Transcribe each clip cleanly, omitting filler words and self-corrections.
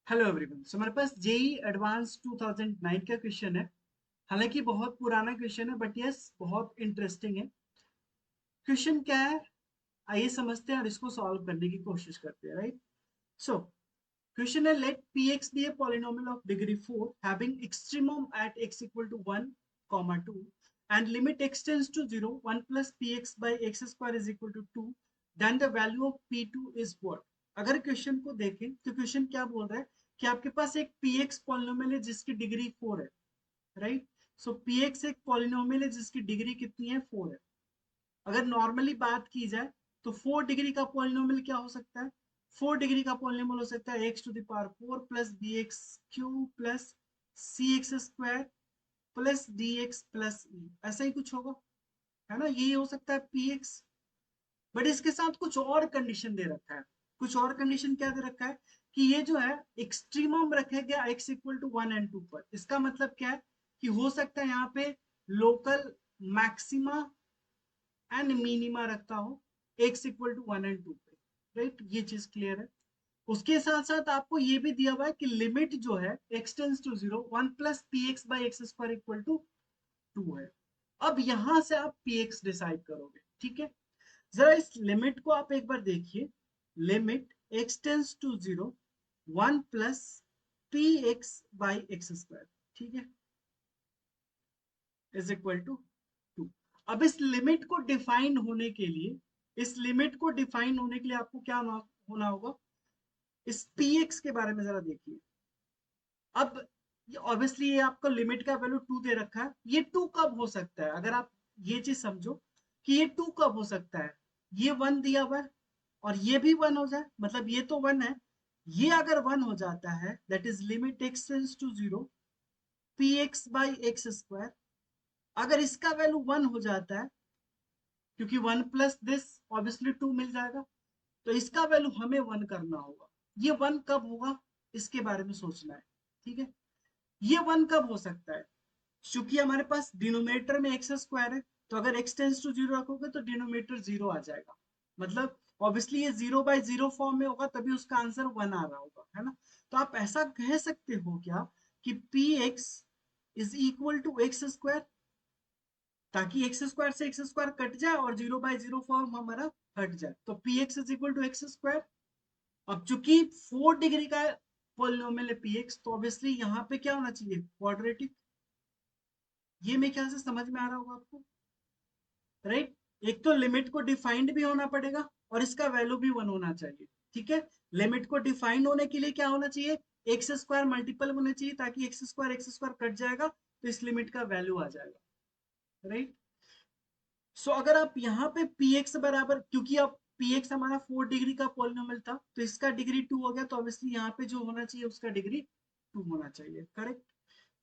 Hello everyone. सो हमारे पास JEE advance 2009 का question है। हालांकि बहुत पुराना क्वेश्चन है बट यस बहुत इंटरेस्टिंग है। क्वेश्चन क्या है आइए समझते हैं और इसको सॉल्व करने की कोशिश करते हैं। राइट। सो क्वेश्चन है late px be a polynomial of degree 4 having extremum at x equal to 1 comma 2 and limit x tends to 0 1 plus px by x square is equal to 2 then the value of p2 is what। अगर question को देखें तो question क्या बोल रहा है कि आपके पास एक px पॉलिनोमियल है जिसकी डिग्री 4 है। राइट। सो px एक पॉलिनोमियल है जिसकी डिग्री कितनी है 4 है। अगर नॉर्मली बात की जाए तो 4 डिग्री का पॉलिनोमियल क्या हो सकता है। 4 डिग्री का पॉलिनोमियल हो सकता है X to the power 4 plus B x cube plus C x square plus D X plus E, ऐसा ही कुछ होगा, है ना। यही हो सकता है पी एक्स। बट इसके साथ कुछ और कंडीशन दे रखा है। कुछ और कंडीशन क्या दे रखा है कि ये जो है एक्सट्रीमम रखा गया एक्स इक्वल टू 1 एंड 2 पर। इसका मतलब क्या है कि हो सकता है यहाँ पे लोकल मैक्सिमा एंड मिनिमा रखता हो एक्स इक्वल टू 1 एंड 2 पे। राइट, ये चीज क्लियर है। उसके साथ साथ आपको ये भी दिया हुआ है कि लिमिट जो है x tends to 0 1 plus p x by x square equal to 2 है। अब यहां से आप पी एक्स डिसाइड करोगे। ठीक है, जरा इस लिमिट को आप एक बार देखिए। Limit x tends to 0 1 plus p x by x square, ठीक है, इज इक्वल टू 2। अब इस लिमिट को डिफाइन होने के लिए, इस लिमिट को डिफाइन होने के लिए आपको क्या होना होगा, इस px के बारे में जरा देखिए। अब ऑब्वियसली ये आपका लिमिट का वैल्यू 2 दे रखा है। ये 2 कब हो सकता है, अगर आप ये चीज समझो कि ये 2 कब हो सकता है। ये 1 दिया हुआ है और ये भी 1 हो जाए, मतलब ये तो 1 है। ये अगर 1 हो जाता है that is limit x tends to 0 p x by x square. अगर इसका वैल्यू 1 हो जाता है, क्योंकि 1 प्लस दिस ऑब्वियसली 2 मिल जाएगा, तो इसका वैल्यू हमें 1 करना होगा। ये 1 कब होगा इसके बारे में सोचना है। ठीक है, ये 1 कब हो सकता है, क्योंकि हमारे पास डिनोमिनेटर में एक्स स्क्वायर है, तो अगर एक्स टेंस टू 0 रखोगे तो डिनोमिनेटर 0 आ जाएगा। मतलब ऑब्वियसली ये 0 बाई 0 फॉर्म में होगा, तभी उसका आंसर 1 आ रहा होगा, है ना। तो आप ऐसा कह सकते हो क्या कि p x is equal to x square, ताकि एक्स स्क्वायर से एक्स स्क्वायर कट जाए और 0 बाई 0 फॉर्म हमारा हट जाए। तो p x is equal to x square. अब चूंकि 4 डिग्री का पॉलिनोमियल है पी एक्स, तो ऑब्वियसली यहाँ पे क्या होना चाहिए, क्वाड्रेटिक। ये मेरे ख्याल से समझ में आ रहा होगा आपको, राइट। एक तो लिमिट को डिफाइंड भी होना पड़ेगा और इसका वैल्यू भी 1 होना चाहिए। ठीक है, लिमिट को डिफाइंड होने के लिए क्या होना चाहिए, एक्स स्क्वायर मल्टीपल होना चाहिए, ताकि एक्स स्क्वायर कट जाएगा तो इस लिमिट का वैल्यू आ जाएगा। राइट। सो अगर आप यहाँ पे पी एक्स बराबर, क्योंकि अब पी एक्स हमारा 4 डिग्री का पॉलिनोमियल था तो इसका डिग्री 2 हो गया, तो ऑब्वियसली यहाँ पे जो होना चाहिए उसका डिग्री 2 होना चाहिए। करेक्ट।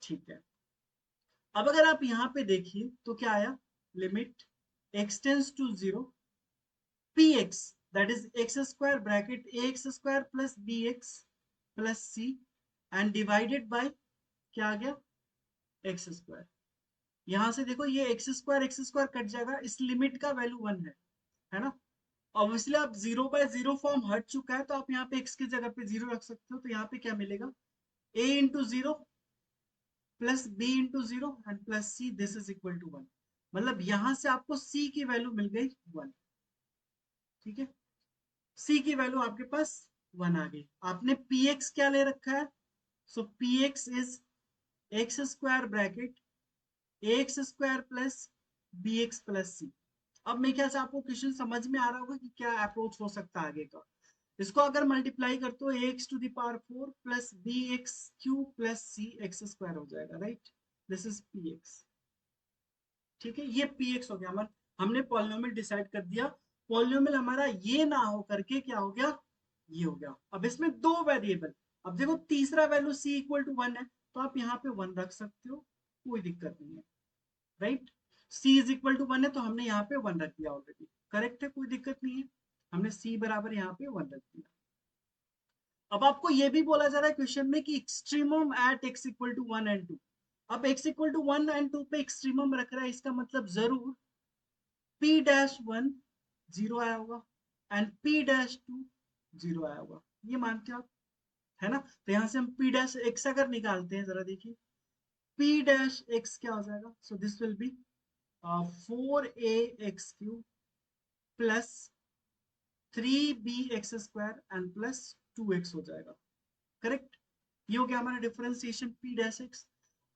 ठीक है, अब अगर आप यहाँ पे देखिए तो क्या आया, limit x tends to 0 p x that is x square bracket a x square plus B x plus c and divided by क्या आ गया, एक्स स्क्वायर। यहां से देखो ये एक्स स्क्वायर कट जाएगा, इस लिमिट का वैल्यू 1 है ना। ऑब्वियसली आप 0 बाय 0 फॉर्म हट चुका है, तो आप यहाँ पे x की जगह पे 0 रख सकते हो। तो यहाँ पे क्या मिलेगा, a into 0 plus b into 0 and plus c, this is equal to 1। मतलब यहां से आपको c की वैल्यू मिल गई 1। ठीक है, c की वैल्यू आपके पास 1 आ गई। आपने px क्या ले रखा है, सो px is x square bracket ax square plus bx plus c। अब मेरे ख्याल से आपको क्वेश्चन समझ में आ रहा होगा कि क्या अप्रोच हो सकता है आगे का। इसको अगर मल्टीप्लाई करते हो x to the power 4 plus B x cube plus C x square हो जाएगा। Right, this is p x. ठीक है, ये पी एक्स हो गया। हमने पॉलिनोमियल डिसाइड कर दिया। पॉलिनोमियल हमारा ये ना हो करके क्या हो गया, ये हो गया। अब इसमें दो वेरिएबल, अब देखो तीसरा वैल्यू सी इक्वल टू 1 है, तो आप यहाँ पे 1 रख सकते हो, कोई दिक्कत नहीं है। Right, c is equal to 1 है तो हमने यहाँ पे 1 रख दिया ऑलरेडी। करेक्ट है, कोई दिक्कत नहीं है। हमने सी बराबर यहाँ पे 1 रख दिया। अब आपको ये भी बोला जा रहा है क्वेश्चन में कि extremum at x equal to 1 and 2। अब एक्स इक्वल टू 1 एंड 2 पे एक्सट्रीमम रख रहा है, इसका मतलब जरूर p डैश 1 0 आया होगा एंड p डैश 2 0 आया होगा। ये मानते हो आप। है ना। तो यहाँ से हम p डैश x अगर निकालते हैं, जरा देखिए p डैश x क्या हो जाएगा, so this will B 4ax³ plus 3bx² and plus 2x हो जाएगा, करेक्ट। ये हो गया हमारा डिफरेंशिएशन p डैश x।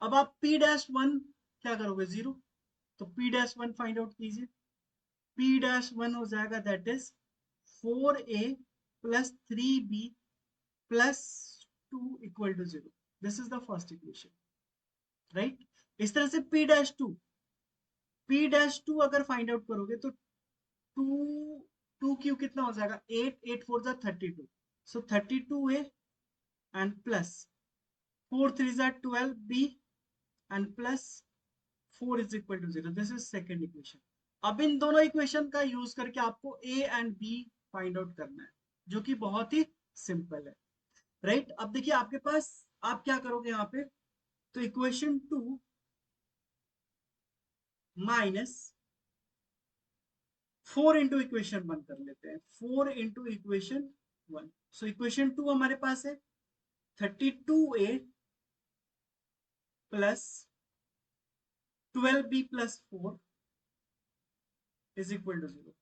अब आप p डैश 1 क्या करोगे, 0, तो p डैश 1 फाइंड आउट कीजिए। p डैश 1 हो जाएगा that is 4a plus 3b plus 2 equal to 0। This is the first equation, right. इस तरह से p डैश 2 अगर फाइंड आउट करोगे तो 2 कितना हो जाएगा, 8, 8 4 जा 32, सो 32a एंड प्लस 4 3 जा 12b and plus 4 is equal to 0। This is second equation. अब इन दोनों इक्वेशन का यूज करके आपको a and b find out करना है, जो कि बहुत ही सिंपल है, राइट। अब देखिए आपके पास, आप क्या करोगे यहाँ पे, तो इक्वेशन 2 माइनस 4 इंटू इक्वेशन 1 कर लेते हैं, 4 इंटू इक्वेशन 1। सो इक्वेशन 2 हमारे पास है 32a plus 12b plus 4 is equal to 0,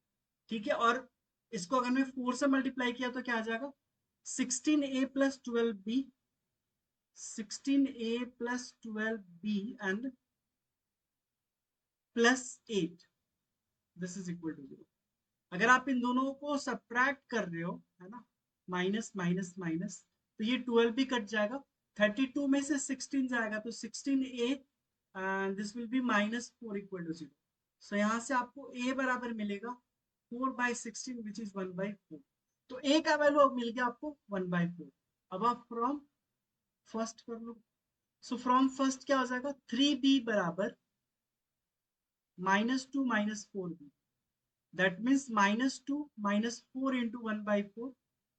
ठीक है। और इसको अगर मैं 4 से मल्टीप्लाई किया तो क्या आ जाएगा, 16a plus 12b, 16a plus 12b and plus 8, this is equal to 0। अगर आप इन दोनों को सब्ट्रैक्ट कर रहे हो, है ना, माइनस माइनस माइनस, तो ये 12 भी कट जाएगा, 32 में से 16 जाएगा तो 16a and this will be minus 4 equal to 0। So यहाँ से आपको a बराबर मिलेगा 4/16 विच इज 1/4। तो a का वैल्यू अब मिल गया आपको 1/4। अब आप फ्रॉम फर्स्ट कर लो। सो फ्रॉम फर्स्ट क्या हो जाएगा, 3b बराबर -2 -4b, दैट मीन्स -2 -4 इंटू 1/4,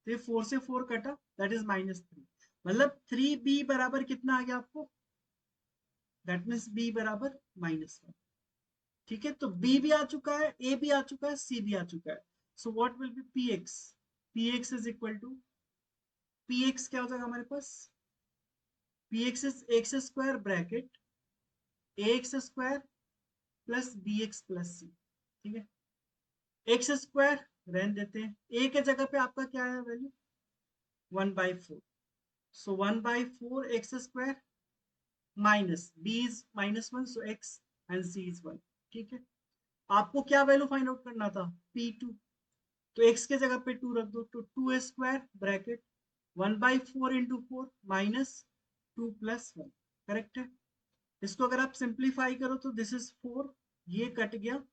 तो ये 4 से 4 कटा, दैट इज -3। मतलब 3b बराबर कितना आ गया आपको, दैट मीन्स b बराबर -1, ठीक है। तो b भी आ चुका है, a भी आ चुका है, c भी आ चुका है। So what will be px, px is equal to, px क्या हो जाएगा हमारे पास, px is x² bracket ax² plus bx plus c, ठीक है। x² रहने देते हैं, a के जगह पे आपका क्या है value, 1/4, so 1/4 x² minus b is -1, so x and c is 1, ठीक है। आपको क्या वैल्यू फाइंड आउट करना था, p2, तो x के जगह पे 2 रख दो, तो 2a² bracket 1/4 into 4 minus 2 plus 1, correct है। इसको अगर आप सिंप्लीफाई करो तो दिस इज 4, ये कट गया,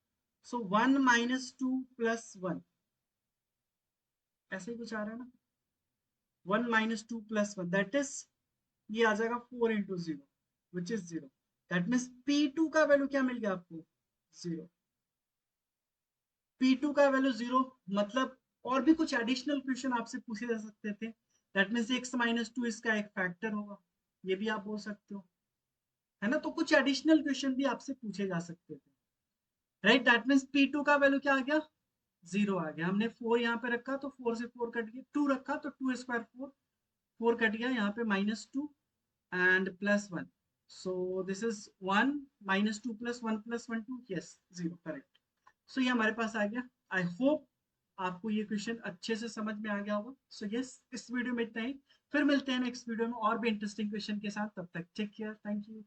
सो 1 -2 प्लस 1, ऐसे ही कुछ आ रहा है ना, 1 -2 प्लस 1 दैट इज, ये आ जाएगा 4 into 0 which is 0। That means P2 का वैल्यू क्या मिल गया आपको, 0। P2 का वैल्यू 0, मतलब और भी कुछ एडिशनल क्वेश्चन आपसे पूछे जा सकते थे, दैट मीन्स x -2 इसका एक फैक्टर होगा, ये भी आप बोल सकते हो, है ना। तो कुछ एडिशनल क्वेश्चन भी आपसे पूछे जा सकते थे, राइट। दैट मीन्स P2 का वैल्यू क्या आ गया, 0 आ गया। हमने 4 यहाँ पे रखा तो 4 से 4 कट गया, 2 रखा तो 2 स्क्वायर 4, 4 कट गया, यहाँ पे -2 and plus 1, so this is 1 -2 plus 1 plus 1 2, yes 0, correct। so ये हमारे पास आ गया। आई होप आपको ये क्वेश्चन अच्छे से समझ में आ गया होगा। सो यस, इस वीडियो में इतना ही, फिर मिलते हैं नेक्स्ट वीडियो में और भी इंटरेस्टिंग क्वेश्चन के साथ, तब तक टेक केयर, थैंक यू।